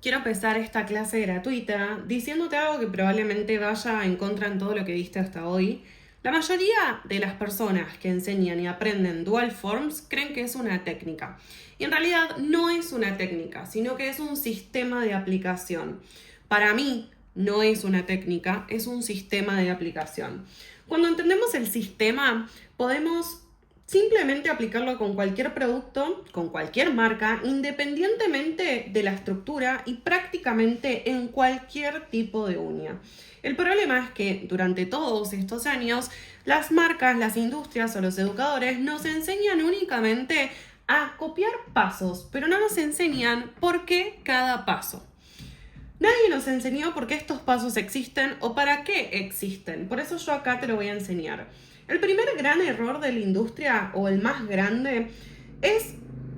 Quiero empezar esta clase gratuita diciéndote algo que probablemente vaya en contra en todo lo que viste hasta hoy. La mayoría de las personas que enseñan y aprenden Dual Forms creen que es una técnica. Y en realidad no es una técnica, sino que es un sistema de aplicación. Para mí no es una técnica, es un sistema de aplicación. Cuando entendemos el sistema, podemos simplemente aplicarlo con cualquier producto, con cualquier marca, independientemente de la estructura y prácticamente en cualquier tipo de uña. El problema es que durante todos estos años, las marcas, las industrias o los educadores nos enseñan únicamente a copiar pasos, pero no nos enseñan por qué cada paso. Nadie nos enseñó por qué estos pasos existen o para qué existen. Por eso yo acá te lo voy a enseñar. El primer gran error de la industria, o el más grande, es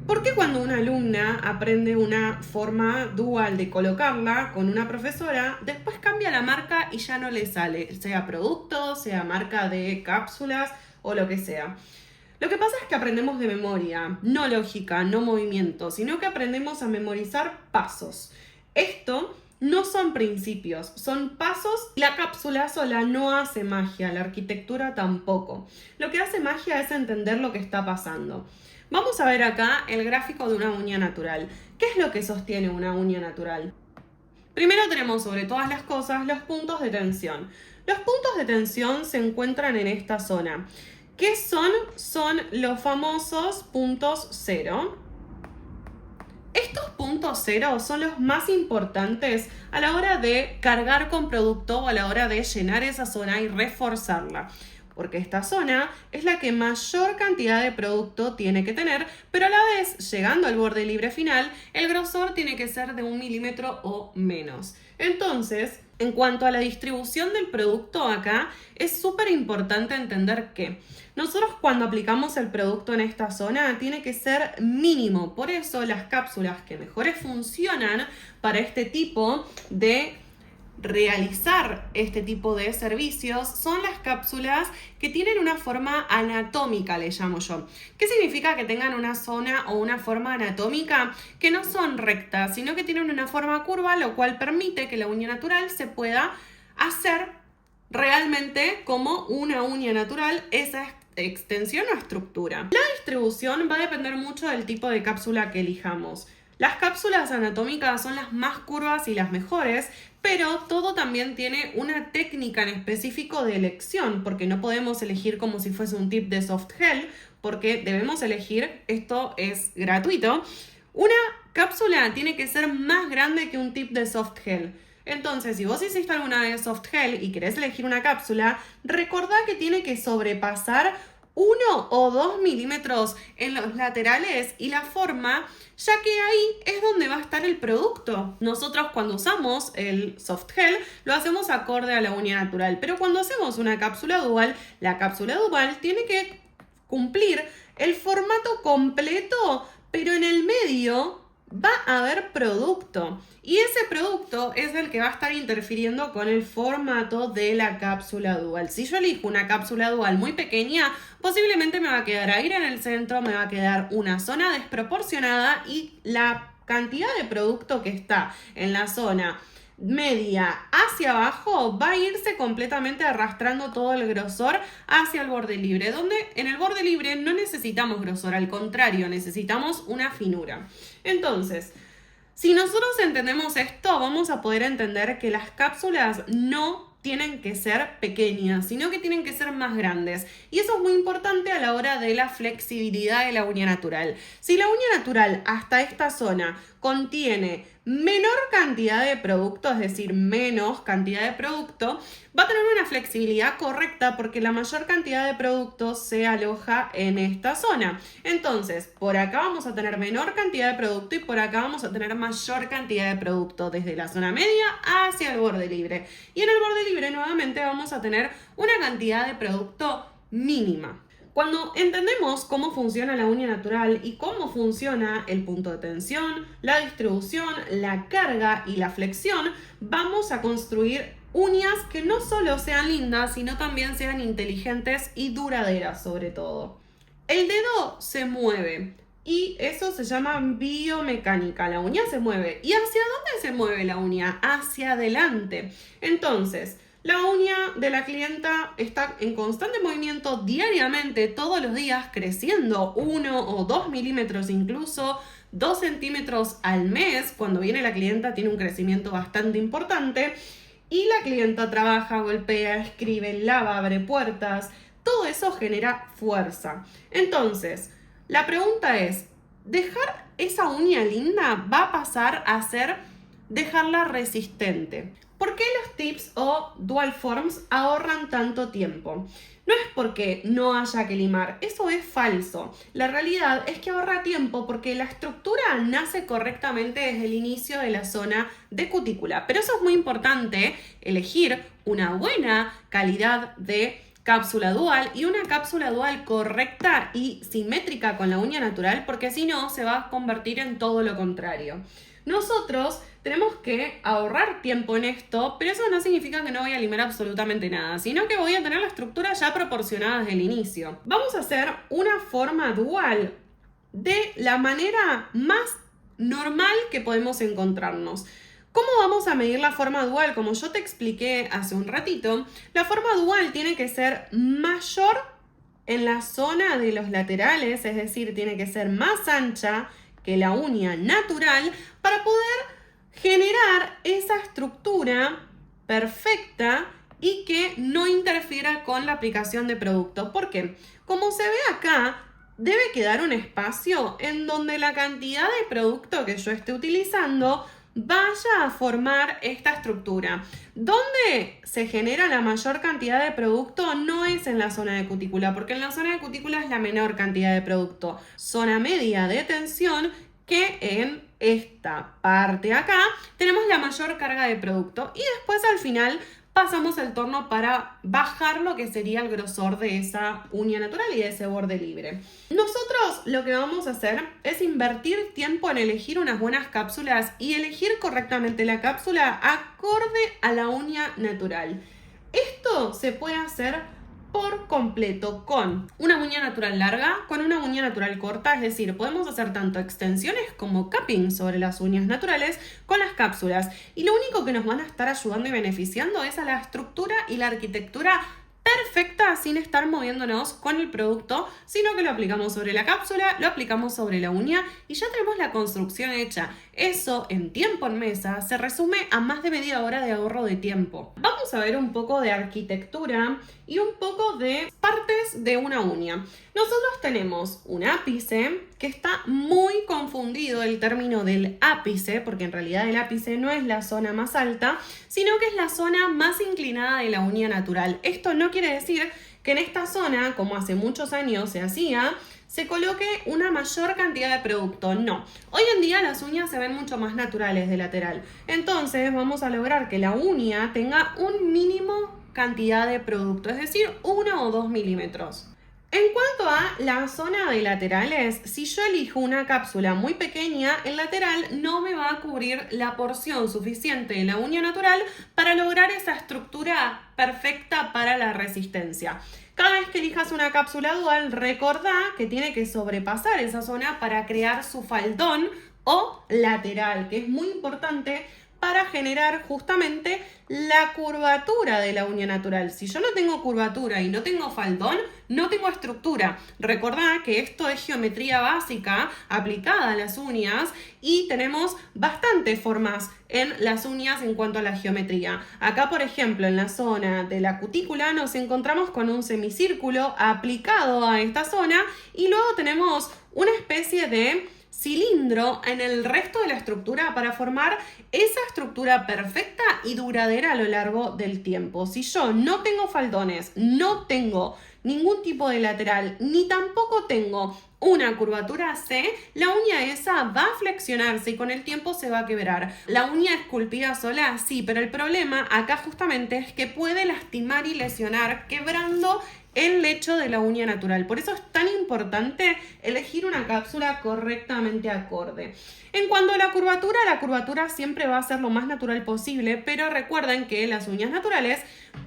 por qué cuando una alumna aprende una forma dual de colocarla con una profesora, después cambia la marca y ya no le sale, sea producto, sea marca de cápsulas o lo que sea. Lo que pasa es que aprendemos de memoria, no lógica, no movimiento, sino que aprendemos a memorizar pasos. Esto no son principios, son pasos. La cápsula sola no hace magia, la arquitectura tampoco. Lo que hace magia es entender lo que está pasando. Vamos a ver acá el gráfico de una uña natural. ¿Qué es lo que sostiene una uña natural? Primero tenemos sobre todas las cosas los puntos de tensión. Los puntos de tensión se encuentran en esta zona. ¿Qué son? Son los famosos puntos cero. Estos puntos cero son los más importantes a la hora de cargar con producto o a la hora de llenar esa zona y reforzarla. Porque esta zona es la que mayor cantidad de producto tiene que tener, pero a la vez, llegando al borde libre final, el grosor tiene que ser de 1 milímetro o menos. Entonces, en cuanto a la distribución del producto acá, es súper importante entender que nosotros cuando aplicamos el producto en esta zona tiene que ser mínimo. Por eso las cápsulas que mejores funcionan para este tipo de realizar este tipo de servicios son las cápsulas que tienen una forma anatómica, le llamo yo. ¿Qué significa que tengan una zona o una forma anatómica? Que no son rectas, sino que tienen una forma curva, lo cual permite que la uña natural se pueda hacer realmente como una uña natural, esa extensión o estructura. La distribución va a depender mucho del tipo de cápsula que elijamos. Las cápsulas anatómicas son las más curvas y las mejores, pero todo también tiene una técnica en específico de elección, porque no podemos elegir como si fuese un tip de soft gel, porque debemos elegir, esto es gratuito, una cápsula tiene que ser más grande que un tip de soft gel. Entonces, si vos hiciste alguna vez soft gel y querés elegir una cápsula, recordá que tiene que sobrepasar 1 o 2 milímetros en los laterales y la forma, ya que ahí es donde va a estar el producto. Nosotros cuando usamos el soft gel lo hacemos acorde a la uña natural, pero cuando hacemos una cápsula dual, la cápsula dual tiene que cumplir el formato completo, pero en el medio va a haber producto y ese producto es el que va a estar interfiriendo con el formato de la cápsula dual. Si yo elijo una cápsula dual muy pequeña, posiblemente me va a quedar aire en el centro, me va a quedar una zona desproporcionada y la cantidad de producto que está en la zona media hacia abajo va a irse completamente arrastrando todo el grosor hacia el borde libre, donde en el borde libre no necesitamos grosor, al contrario, necesitamos una finura. Entonces, si nosotros entendemos esto, vamos a poder entender que las cápsulas no tienen que ser pequeñas, sino que tienen que ser más grandes. Y eso es muy importante a la hora de la flexibilidad de la uña natural. Si la uña natural hasta esta zona contiene menor cantidad de producto, es decir, menos cantidad de producto, va a tener una flexibilidad correcta porque la mayor cantidad de producto se aloja en esta zona. Entonces, por acá vamos a tener menor cantidad de producto y por acá vamos a tener mayor cantidad de producto desde la zona media hacia el borde libre. Y en el borde libre nuevamente vamos a tener una cantidad de producto mínima. Cuando entendemos cómo funciona la uña natural y cómo funciona el punto de tensión, la distribución, la carga y la flexión, vamos a construir uñas que no solo sean lindas, sino también sean inteligentes y duraderas sobre todo. El dedo se mueve, Y eso se llama biomecánica. La uña se mueve. ¿Y hacia dónde se mueve la uña? Hacia adelante. Entonces, la uña de la clienta está en constante movimiento diariamente, todos los días, creciendo 1 o 2 milímetros, incluso 2 centímetros al mes. Cuando viene la clienta tiene un crecimiento bastante importante. Y la clienta trabaja, golpea, escribe, lava, abre puertas. Todo eso genera fuerza. Entonces, la pregunta es, ¿dejar esa uña linda va a pasar a ser dejarla resistente? ¿Por qué los tips o dual forms ahorran tanto tiempo? No es porque no haya que limar, eso es falso. La realidad es que ahorra tiempo porque la estructura nace correctamente desde el inicio de la zona de cutícula. Pero eso es muy importante, elegir una buena calidad de cápsula dual y una cápsula dual correcta y simétrica con la uña natural, porque si no se va a convertir en todo lo contrario. Nosotros tenemos que ahorrar tiempo en esto, pero eso no significa que no voy a limar absolutamente nada, sino que voy a tener la estructura ya proporcionada desde el inicio. Vamos a hacer una forma dual de la manera más normal que podemos encontrarnos. ¿Cómo vamos a medir la forma dual? Como yo te expliqué hace un ratito, la forma dual tiene que ser mayor en la zona de los laterales, es decir, tiene que ser más ancha que la uña natural para poder generar esa estructura perfecta y que no interfiera con la aplicación de producto. ¿Por qué? Como se ve acá, debe quedar un espacio en donde la cantidad de producto que yo esté utilizando vaya a formar esta estructura. Donde se genera la mayor cantidad de producto no es en la zona de cutícula, porque en la zona de cutícula es la menor cantidad de producto. Zona media de tensión, que en esta parte acá tenemos la mayor carga de producto, y después al final pasamos el torno para bajar lo que sería el grosor de esa uña natural y de ese borde libre. Nosotros lo que vamos a hacer es invertir tiempo en elegir unas buenas cápsulas y elegir correctamente la cápsula acorde a la uña natural. Esto se puede hacer por completo con una uña natural larga, con una uña natural corta, es decir, podemos hacer tanto extensiones como capping sobre las uñas naturales con las cápsulas, y lo único que nos van a estar ayudando y beneficiando es a la estructura y la arquitectura perfecta sin estar moviéndonos con el producto, sino que lo aplicamos sobre la cápsula, lo aplicamos sobre la uña y ya tenemos la construcción hecha. Eso en tiempo en mesa se resume a más de media hora de ahorro de tiempo. Vamos a ver un poco de arquitectura y un poco de partes de una uña. Nosotros tenemos un ápice, que está muy confundido el término del ápice, porque en realidad el ápice no es la zona más alta, sino que es la zona más inclinada de la uña natural. Esto no quiere decir que en esta zona, como hace muchos años se hacía, se coloque una mayor cantidad de producto. No. Hoy en día las uñas se ven mucho más naturales de lateral. Entonces vamos a lograr que la uña tenga un mínimo cantidad de producto, es decir, 1 o 2 milímetros. En cuanto a la zona de laterales, si yo elijo una cápsula muy pequeña, el lateral no me va a cubrir la porción suficiente de la uña natural para lograr esa estructura perfecta para la resistencia. Cada vez que elijas una cápsula dual, recordá que tiene que sobrepasar esa zona para crear su faldón o lateral, que es muy importante para generar justamente la curvatura de la uña natural. Si yo no tengo curvatura y no tengo faldón, no tengo estructura. Recordá que esto es geometría básica aplicada a las uñas y tenemos bastantes formas en las uñas en cuanto a la geometría. Acá, por ejemplo, en la zona de la cutícula nos encontramos con un semicírculo aplicado a esta zona y luego tenemos una especie de cilindro en el resto de la estructura para formar esa estructura perfecta y duradera a lo largo del tiempo. Si yo no tengo faldones, no tengo ningún tipo de lateral, ni tampoco tengo una curvatura C, la uña esa va a flexionarse y con el tiempo se va a quebrar. La uña esculpida sola, sí, pero el problema acá justamente es que puede lastimar y lesionar quebrando el lecho de la uña natural. Por eso es tan importante elegir una cápsula correctamente acorde. En cuanto a la curvatura siempre va a ser lo más natural posible, pero recuerden que las uñas naturales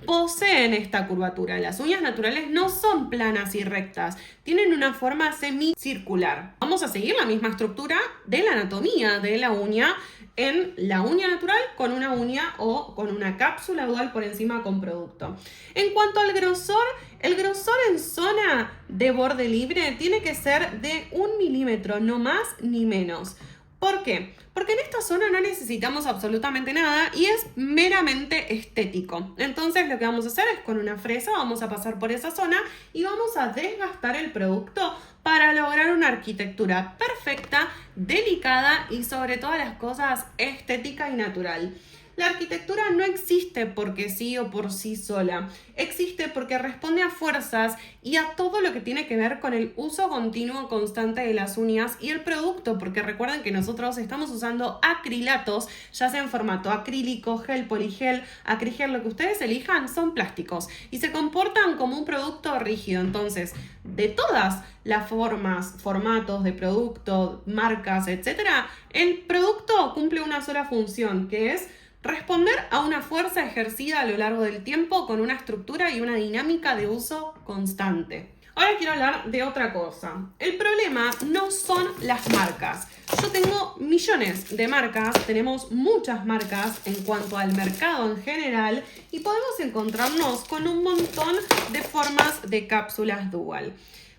poseen esta curvatura. Las uñas naturales no no son planas y rectas, tienen una forma semicircular. Vamos a seguir la misma estructura de la anatomía de la uña en la uña natural con una uña o con una cápsula dual por encima con producto. En cuanto al grosor, el grosor en zona de borde libre tiene que ser de 1 milímetro, no más ni menos. ¿Por qué? Porque en esta zona no necesitamos absolutamente nada y es meramente estético. Entonces lo que vamos a hacer es con una fresa vamos a pasar por esa zona y vamos a desgastar el producto para lograr una arquitectura perfecta, delicada y sobre todas las cosas estética y natural. La arquitectura no existe porque sí o por sí sola. Existe porque responde a fuerzas y a todo lo que tiene que ver con el uso continuo constante de las uñas y el producto, porque recuerden que nosotros estamos usando acrilatos, ya sea en formato acrílico, gel, poligel, acrigel, lo que ustedes elijan, son plásticos y se comportan como un producto rígido. Entonces, de todas las formas, formatos de producto, marcas, etcétera, el producto cumple una sola función, que es responder a una fuerza ejercida a lo largo del tiempo con una estructura y una dinámica de uso constante. Ahora quiero hablar de otra cosa. El problema no son las marcas. Yo tengo millones de marcas, tenemos muchas marcas en cuanto al mercado en general y podemos encontrarnos con un montón de formas de cápsulas dual.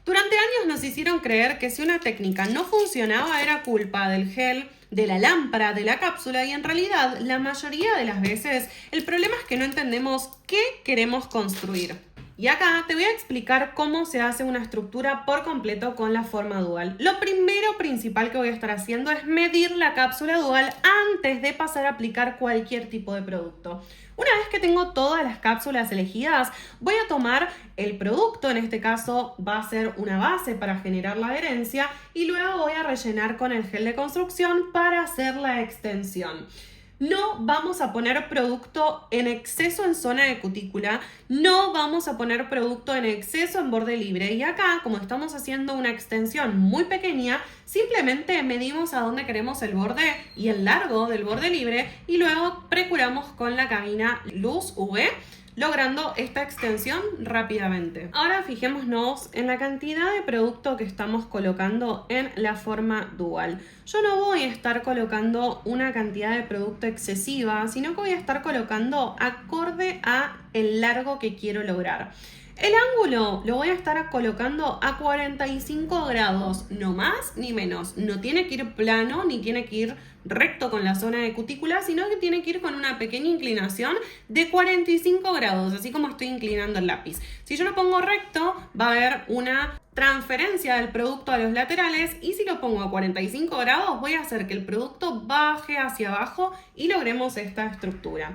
Durante años nos hicieron creer que si una técnica no funcionaba era culpa del gel, de la lámpara, de la cápsula y en realidad la mayoría de las veces el problema es que no entendemos qué queremos construir. Y acá te voy a explicar cómo se hace una estructura por completo con la forma dual. Lo primero principal que voy a estar haciendo es medir la cápsula dual antes de pasar a aplicar cualquier tipo de producto. Una vez que tengo todas las cápsulas elegidas, voy a tomar el producto, en este caso va a ser una base para generar la adherencia y luego voy a rellenar con el gel de construcción para hacer la extensión. No vamos a poner producto en exceso en zona de cutícula, no vamos a poner producto en exceso en borde libre y acá, como estamos haciendo una extensión muy pequeña, simplemente medimos a dónde queremos el borde y el largo del borde libre y luego precuramos con la cabina luz UV, logrando esta extensión rápidamente. Ahora fijémonos en la cantidad de producto que estamos colocando en la forma dual. Yo no voy a estar colocando una cantidad de producto excesiva, sino que voy a estar colocando acorde a el largo que quiero lograr. El ángulo lo voy a estar colocando a 45 grados, no más ni menos. No tiene que ir plano ni tiene que ir recto con la zona de cutícula, sino que tiene que ir con una pequeña inclinación de 45 grados, así como estoy inclinando el lápiz. Si yo lo pongo recto, va a haber una transferencia del producto a los laterales y si lo pongo a 45 grados, voy a hacer que el producto baje hacia abajo y logremos esta estructura.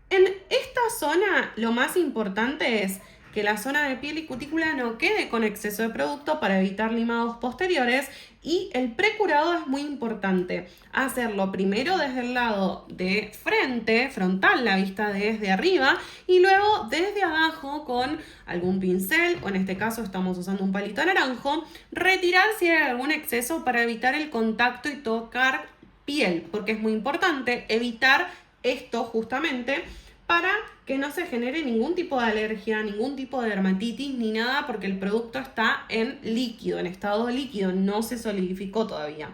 En esta zona, lo más importante es que la zona de piel y cutícula no quede con exceso de producto para evitar limados posteriores y el precurado es muy importante. Hacerlo primero desde el lado de frente, frontal, la vista desde arriba y luego desde abajo con algún pincel o en este caso estamos usando un palito naranjo, retirar si hay algún exceso para evitar el contacto y tocar piel, porque es muy importante evitar esto justamente para que no se genere ningún tipo de alergia, ningún tipo de dermatitis ni nada porque el producto está en líquido, en estado líquido, no se solidificó todavía.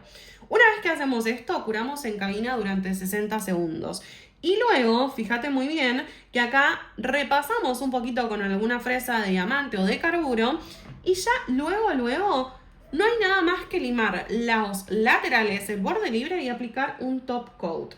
Una vez que hacemos esto, curamos en cabina durante 60 segundos. Y luego, fíjate muy bien que acá repasamos un poquito con alguna fresa de diamante o de carburo y ya luego no hay nada más que limar los laterales, el borde libre y aplicar un top coat.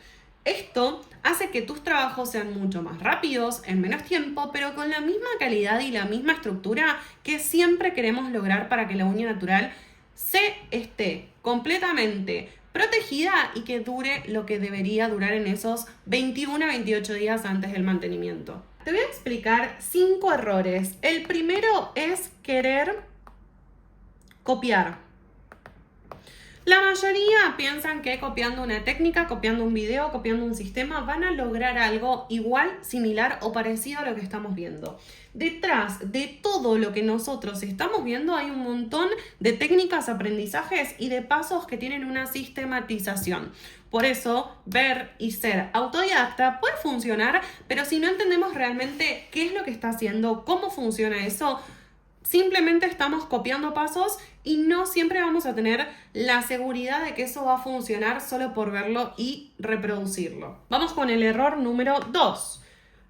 Esto hace que tus trabajos sean mucho más rápidos, en menos tiempo, pero con la misma calidad y la misma estructura que siempre queremos lograr para que la uña natural se esté completamente protegida y que dure lo que debería durar en esos 21 a 28 días antes del mantenimiento. Te voy a explicar 5 errores. El primero es querer copiar. La mayoría piensan que copiando una técnica, copiando un video, copiando un sistema van a lograr algo igual, similar o parecido a lo que estamos viendo. Detrás de todo lo que nosotros estamos viendo hay un montón de técnicas, aprendizajes y de pasos que tienen una sistematización. Por eso, ver y ser autodidacta puede funcionar, pero si no entendemos realmente qué es lo que está haciendo, cómo funciona eso, simplemente estamos copiando pasos y no siempre vamos a tener la seguridad de que eso va a funcionar solo por verlo y reproducirlo. Vamos con el error número 2.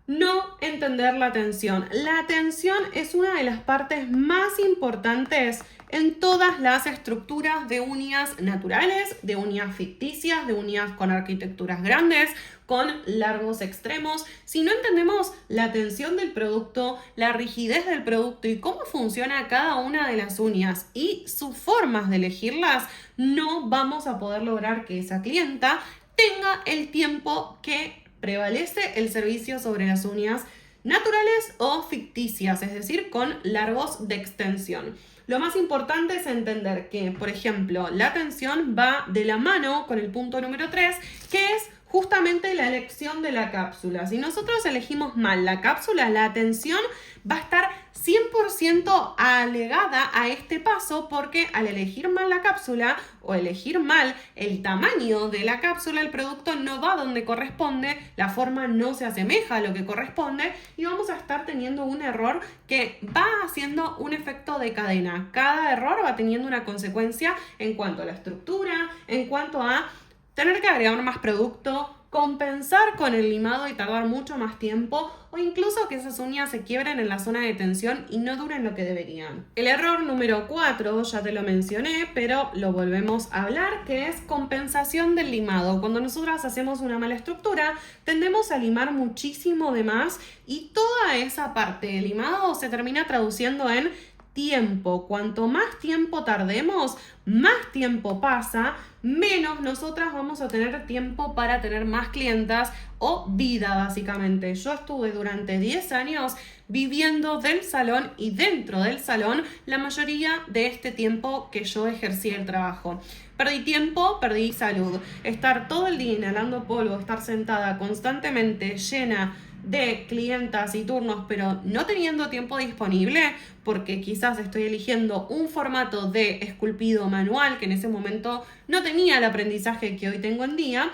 No entender la atención. La atención es una de las partes más importantes en todas las estructuras de uñas naturales, de uñas ficticias, de uñas con arquitecturas grandes, con largos extremos. Si no entendemos la atención del producto, la rigidez del producto y cómo funciona cada una de las uñas y sus formas de elegirlas, no vamos a poder lograr que esa clienta tenga el tiempo que prevalece el servicio sobre las uñas naturales o ficticias, es decir, con largos de extensión. Lo más importante es entender que, por ejemplo, la atención va de la mano con el punto número 3, que es justamente la elección de la cápsula. Si nosotros elegimos mal la cápsula, la atención va a estar 100% alegada a este paso, porque al elegir mal la cápsula o elegir mal el tamaño de la cápsula, el producto no va donde corresponde, la forma no se asemeja a lo que corresponde y vamos a estar teniendo un error que va haciendo un efecto de cadena. Cada error va teniendo una consecuencia en cuanto a la estructura, en cuanto a tener que agregar más producto, compensar con el limado y tardar mucho más tiempo, o incluso que esas uñas se quiebren en la zona de tensión y no duren lo que deberían. El error número 4, ya te lo mencioné, pero lo volvemos a hablar, que es compensación del limado. Cuando nosotras hacemos una mala estructura, tendemos a limar muchísimo de más y toda esa parte del limado se termina traduciendo en tiempo. Cuanto más tiempo tardemos, más tiempo pasa, menos nosotras vamos a tener tiempo para tener más clientas o vida, básicamente. Yo estuve durante 10 años viviendo del salón y dentro del salón la mayoría de este tiempo que yo ejercí el trabajo. Perdí tiempo, perdí salud. Estar todo el día inhalando polvo, estar sentada constantemente llena de clientas y turnos, pero no teniendo tiempo disponible porque quizás estoy eligiendo un formato de esculpido manual que en ese momento no tenía el aprendizaje que hoy tengo en día,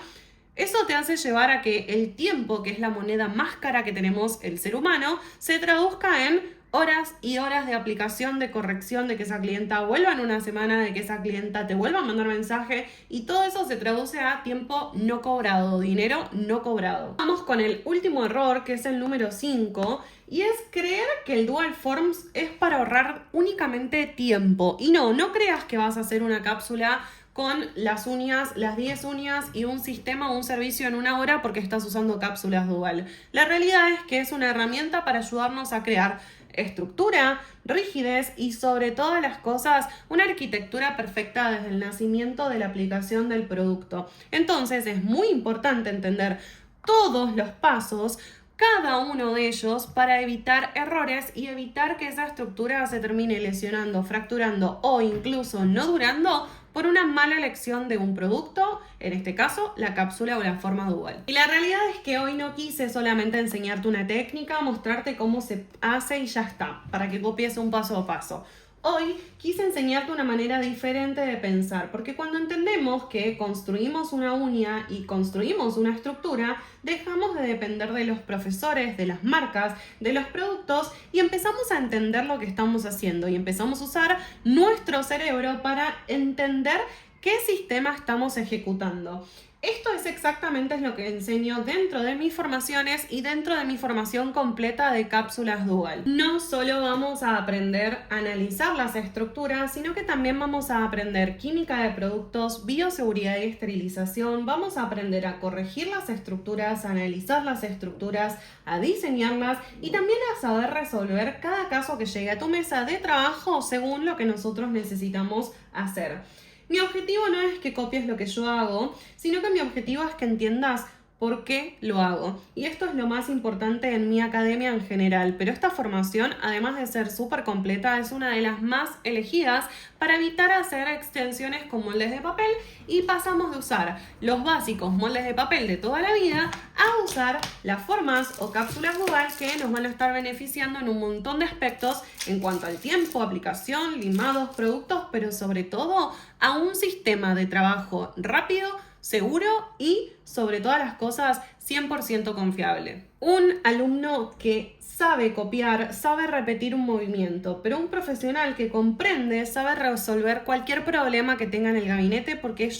eso te hace llevar a que el tiempo, que es la moneda más cara que tenemos el ser humano, se traduzca en horas y horas de aplicación, de corrección, de que esa clienta vuelva en una semana, de que esa clienta te vuelva a mandar mensaje, y todo eso se traduce a tiempo no cobrado, dinero no cobrado. Vamos con el último error, que es el número 5, y es creer que el Dual Forms es para ahorrar únicamente tiempo. Y no creas que vas a hacer una cápsula con las uñas, las 10 uñas y un sistema o un servicio en una hora porque estás usando cápsulas Dual. La realidad es que es una herramienta para ayudarnos a crear estructura, rigidez y sobre todas las cosas una arquitectura perfecta desde el nacimiento de la aplicación del producto. Entonces es muy importante entender todos los pasos, cada uno de ellos, para evitar errores y evitar que esa estructura se termine lesionando, fracturando o incluso no durando por una mala elección de un producto, en este caso la cápsula o la forma dual. Y la realidad es que hoy no quise solamente enseñarte una técnica, mostrarte cómo se hace y ya está, para que copies un paso a paso. Hoy quise enseñarte una manera diferente de pensar, porque cuando entendemos que construimos una uña y construimos una estructura, dejamos de depender de los profesores, de las marcas, de los productos y empezamos a entender lo que estamos haciendo y empezamos a usar nuestro cerebro para entender qué sistema estamos ejecutando. Esto es exactamente lo que enseño dentro de mis formaciones y dentro de mi formación completa de cápsulas Dual. No solo vamos a aprender a analizar las estructuras, sino que también vamos a aprender química de productos, bioseguridad y esterilización. Vamos a aprender a corregir las estructuras, a analizar las estructuras, a diseñarlas y también a saber resolver cada caso que llegue a tu mesa de trabajo según lo que nosotros necesitamos hacer. Mi objetivo no es que copies lo que yo hago, sino que mi objetivo es que entiendas por qué lo hago. Y esto es lo más importante en mi academia en general. Pero esta formación, además de ser súper completa, es una de las más elegidas para evitar hacer extensiones con moldes de papel y pasamos de usar los básicos moldes de papel de toda la vida a usar las formas o cápsulas Dual que nos van a estar beneficiando en un montón de aspectos en cuanto al tiempo, aplicación, limados, productos, pero sobre todo a un sistema de trabajo rápido, seguro y, sobre todas las cosas, 100% confiable. Un alumno que sabe copiar, sabe repetir un movimiento, pero un profesional que comprende, sabe resolver cualquier problema que tenga en el gabinete, porque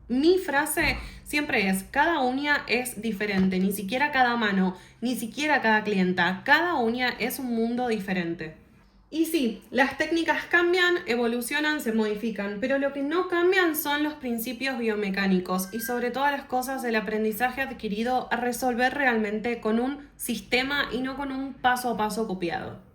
mi frase siempre es, cada uña es diferente, ni siquiera cada mano, ni siquiera cada clienta, cada uña es un mundo diferente. Y sí, las técnicas cambian, evolucionan, se modifican, pero lo que no cambian son los principios biomecánicos y sobre todas las cosas el aprendizaje adquirido a resolver realmente con un sistema y no con un paso a paso copiado.